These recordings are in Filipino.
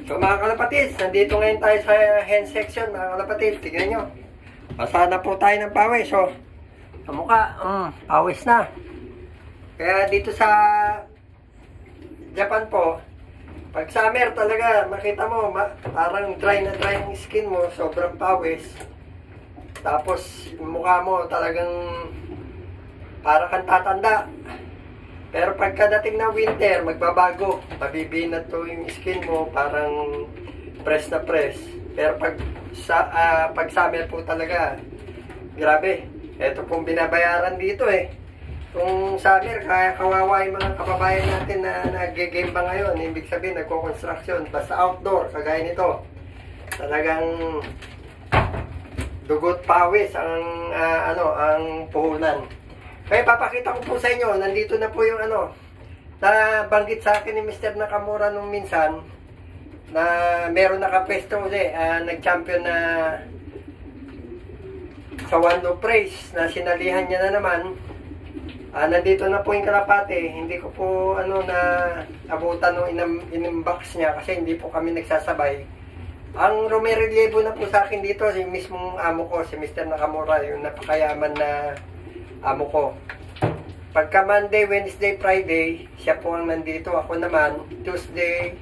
So mga kalapatids, nandito ngayon tayo sa hen section mga kalapatids. Tignan nyo. Basa na po tayo ng pawis. So, sa mukha, pawis na. Kaya dito sa Japan po, pag summer talaga, makita mo, parang dry na dry ang skin mo, sobrang pawis. Tapos, mukha mo talagang para kang tatanda. Pero pagkadating ng winter, magbabago. Mabibinat to yung skin mo, parang press na press. Pero pag summer po talaga, grabe. Ito pong binabayaran dito eh. Kung summer, kaya kawawa yung mga kababayan natin na nag-game ba ngayon. Ibig sabihin, nagko-construction. Basta outdoor, kagaya nito. Talagang dugot pawis ang ang puhunan. Kaya papakita ko po sa inyo, nandito na po yung nabanggit sa akin ni Mr. Nakamura nung minsan na meron nakapwesto uli, nag-champion na sa One Loaf Race na sinalihan niya na naman. Nandito na po yung kalapate, hindi ko po na abutan nung in-unbox niya kasi hindi po kami nagsasabay. Ang rumerelievo na po sa akin dito, si mismong amo ko, si Mr. Nakamura, yung napakayaman na amo ko. Pagka Monday, Wednesday, Friday, siya po ang nandito. Ako naman, Tuesday,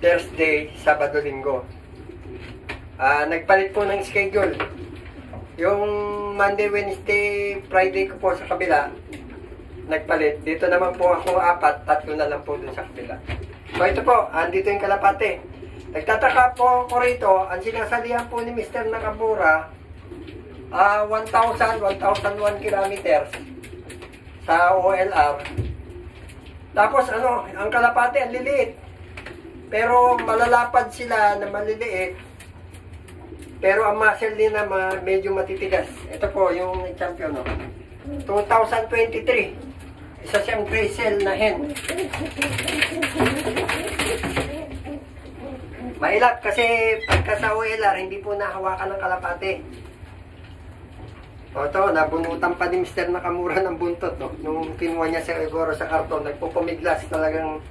Thursday, Sabado, Linggo. Nagpalit po ng schedule. Yung Monday, Wednesday, Friday ko po sa kabila, nagpalit. Dito naman po ako 4, 3 na lang po dun sa kabila. So ito po, andito yung kalapate. Nagtataka po ko rito, ang sinasalihan po ni Mr. Nakamura, 1,001 kilometers sa OLR. Tapos ang kalapate ang liliit. Pero malalapad sila na maliliit. Pero ang muscle din na medyo matitigas. Ito po yung champion 2023. Isa siyang gray cell na hen. Mailap kasi pagka sa OLR hindi po nahawakan ng kalapate. O ito, nabunutan pa ni Mr. Nakamura ng buntot, no? Nung kinuha niya siguro sa karton, nagpupumiglas, talagang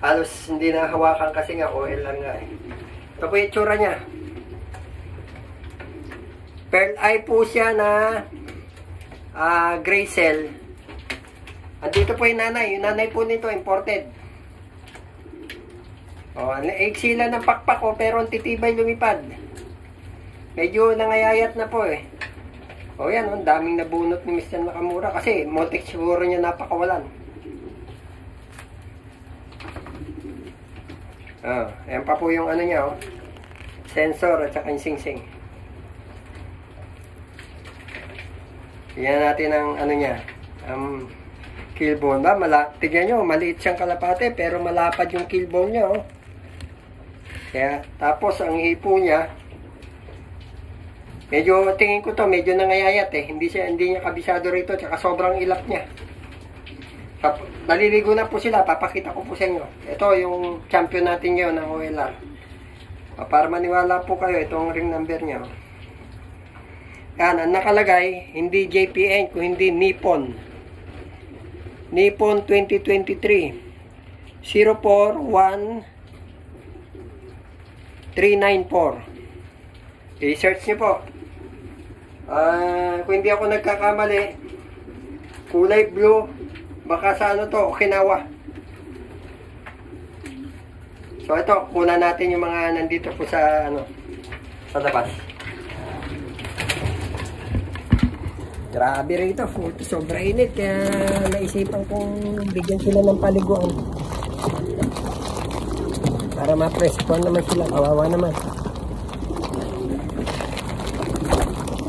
halos hindi na hawakan kasi nga, oil lang nga eh. Ito po yung itsura niya. Pearl eye po siya na gray cell. At dito po yung nanay po nito, imported. O, sila ng pakpak ko, pero ang titibay lumipad. Medyo nangayayat na po eh. O yan, ang daming nabunot ni Mr. Nakamura kasi motek siguro niya napakawalan. Ayan pa po yung niya, sensor at saka yung sing-sing. Tignan natin ang niya, kill bone ba? Tignan nyo, maliit siyang kalapate pero malapad yung kill bone niya, Kaya, tapos ang hipo niya, medyo tingin ko to, medyo nangayayat eh. Hindi niya kabisado rito, tsaka sobrang ilap niya. Naliligo na po sila, papakita ko po sa inyo. Ito yung champion natin ngayon ng OLR. Para maniwala po kayo, itong ring number niya. Yan, ang nakalagay, hindi JPN, kung hindi Nippon. Nippon 2023. 041394. I-search niyo po. Kung hindi ako nagkakamali, kulay blue, baka sa Okinawa. So ito, kunan natin yung mga nandito po sa sa labas. Grabe rito, sobra init, kaya naisipan kong bigyan sila ng paliguan. Para ma-press-con naman sila, kawawa naman.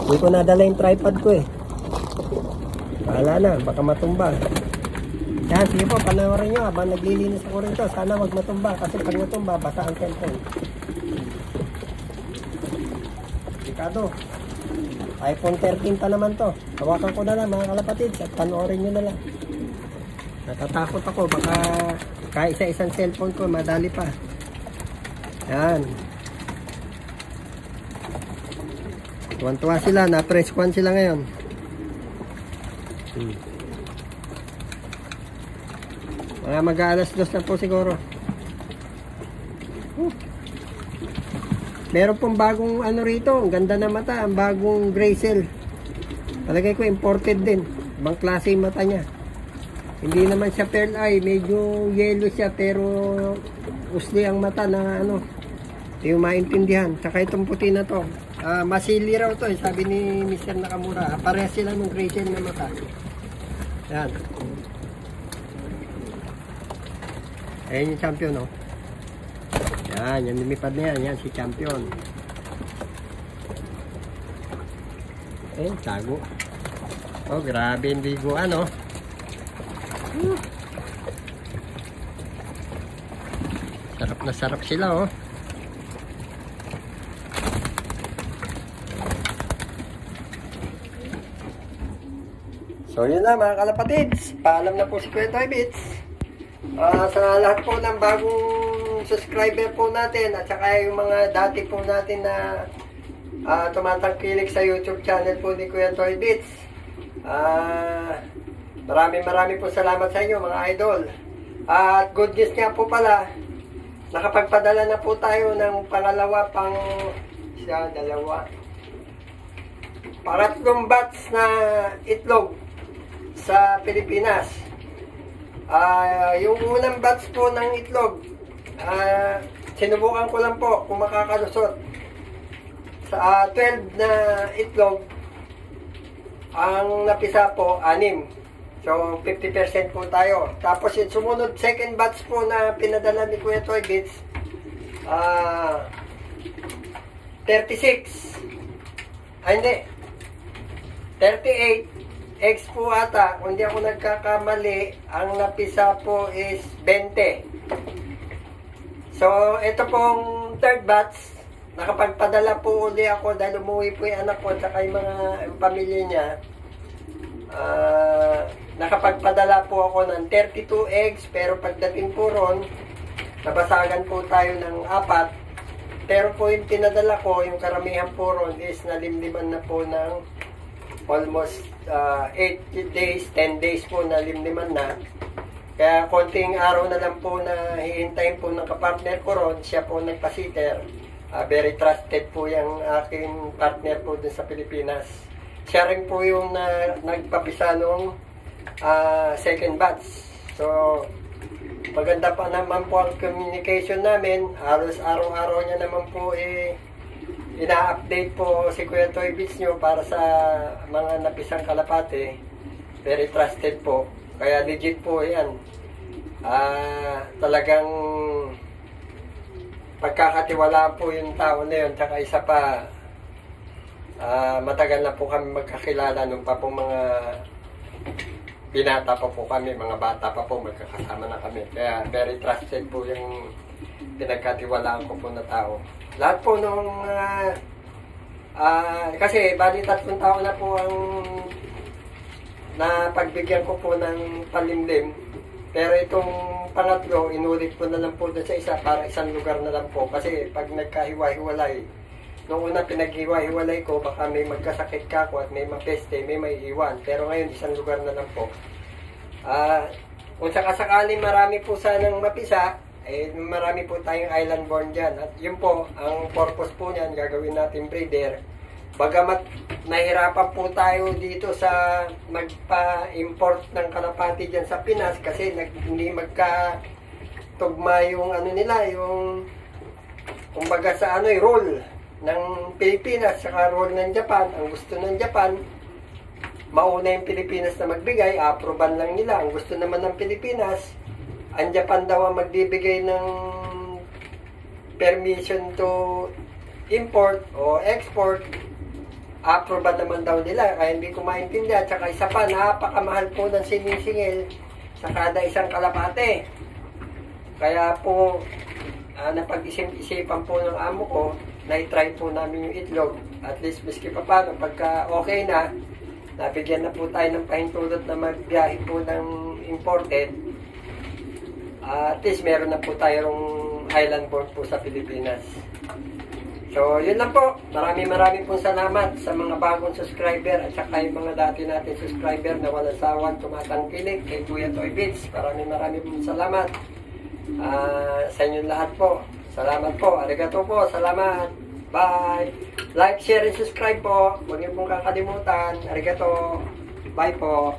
Hindi ko nadala yung tripod ko eh. Bahala na, baka matumba. Yan, sige po, panoorin nyo habang naglilinis ako rito. Sana wag matumba kasi pag natumba, basa ang cellphone. Delikado. iPhone 13 pa naman to. Hawakan ko na lang mga kalapatids at panoorin nyo na lang. Natatakot ako, baka kaisa-isang cellphone ko, madali pa. Yan. Tuwan-tuwa sila, na-press-con sila ngayon. Mga mag-aalas 2 na po siguro. Meron pong bagong ano rito, ang ganda na mata, ang bagong gray cell. Palagay ko imported din. Ibang klase yung mata niya. Hindi naman siya pearl eye, medyo yellow siya pero usli ang mata na ano. Hindi yung maintindihan. Tsaka itong puti na to. Masili raw to, sabi ni Mr. Nakamura. Parehas sila ng gray cell na mata. Yan. Ayan yung champion, no? Yan, yung lumipad na yan. Yan si champion. Eh, tago. Oh, grabe yung liguan, no? Sarap na sarap sila, oh. So, yun na mga kalapatids. Paalam na po si Kuya Toy Bits. Sa lahat po ng bagong subscriber po natin at saka yung mga dati po natin na tumatangkilik sa YouTube channel po ni Kuya Toy Bits. Marami po salamat sa inyo mga idol. At good news nga po pala, nakapagpadala na po tayo ng pangatlong batch na itlog sa Pilipinas. Yung unang batch po ng itlog, sinubukan ko lang po kung makakalusot. Sa 12 na itlog, ang napisa po, 6. So, 50% po tayo. Tapos, yung sumunod second batch po na pinadala ni Kuya Toy Bits, 36. Hindi. 38 eggs po ata. Kung di ako nagkakamali, ang napisa po is 20. So, ito pong third batch, nakapagpadala po uli ako dahil umuwi po yung anak ko at saka yung mga pamilya niya. Nakapagpadala po ako ng 32 eggs, pero pagdating po ron, nabasagan po tayo ng 4. Pero po yung pinadala ko, yung karamihan po ron is nalimliman na po ng almost 8 days, 10 days po nalimliman na. Kaya konting araw na lang po na hihintayin po ng kapartner ko ron, siya po nagpasiter. Very trusted po yung aking partner po dun sa Pilipinas. Siya rin po yung nagpapisa nung second batch. So, maganda pa naman po ang communication namin. Halos araw-araw niya naman po ina-update po si Kuya Toy Bits nyo para sa mga napisang kalapate. Very trusted po. Kaya legit po yan. Talagang pagkakatiwalaan po yung tao na yun. Tsaka isa pa, matagal na po kami magkakilala nung pa po mga binata pa po kami, mga bata pa po, magkakasama na kami. Kaya very trusted po yung pinagkatiwalaan ko po na tao. Lahat po nung kasi bali 3 taon na po ang napagbigyan ko po ng palimlim. Pero itong pangatlo, inulit ko na lang po doon sa isa para isang lugar na lang po. Kasi pag nagkahiwa-hiwalay, noong una pinaghiwa-hiwalay ko, baka may magkasakit ka ko at may mapeste, may iwan. Pero ngayon, isang lugar na lang po. Kung sakasakali marami po sanang mapisa, marami po tayong island born dyan. At yun po, ang purpose po niyan, gagawin natin breeder. Bagamat nahirapan po tayo dito sa magpa-import ng kalapati dyan sa Pinas kasi hindi magkatugma yung ano nila, yung kumbaga sa role ng Pilipinas saka role ng Japan. Ang gusto ng Japan, mauna yung Pilipinas na magbigay, aproban lang nila. Ang gusto naman ng Pilipinas, ang Japan daw ang magbibigay ng permission to import o export, aproban naman daw nila. Kaya hindi ko maintindihan. Tsaka isa pa, napakamahal po ng sinisingil sa kada isang kalapate. Kaya po, napag-isip-isipan po ng amo ko, na-try po namin yung itlog. At least, miski pa paano, pagka okay na, nabigyan na po tayo ng pahintulot na magbiyahe po ng imported. At least, meron na po tayong island born po sa Pilipinas. So, yun lang po. Maraming pong salamat sa mga bagong subscriber at saka yung mga dati natin subscriber na walang sawang tumatangkilik kay Kuya Toy Bits. Maraming pong salamat sa inyong lahat po. Salamat po. Arigato po. Salamat. Bye. Like, share, and subscribe po. Huwag niyo pong kakalimutan. Arigato. Bye po.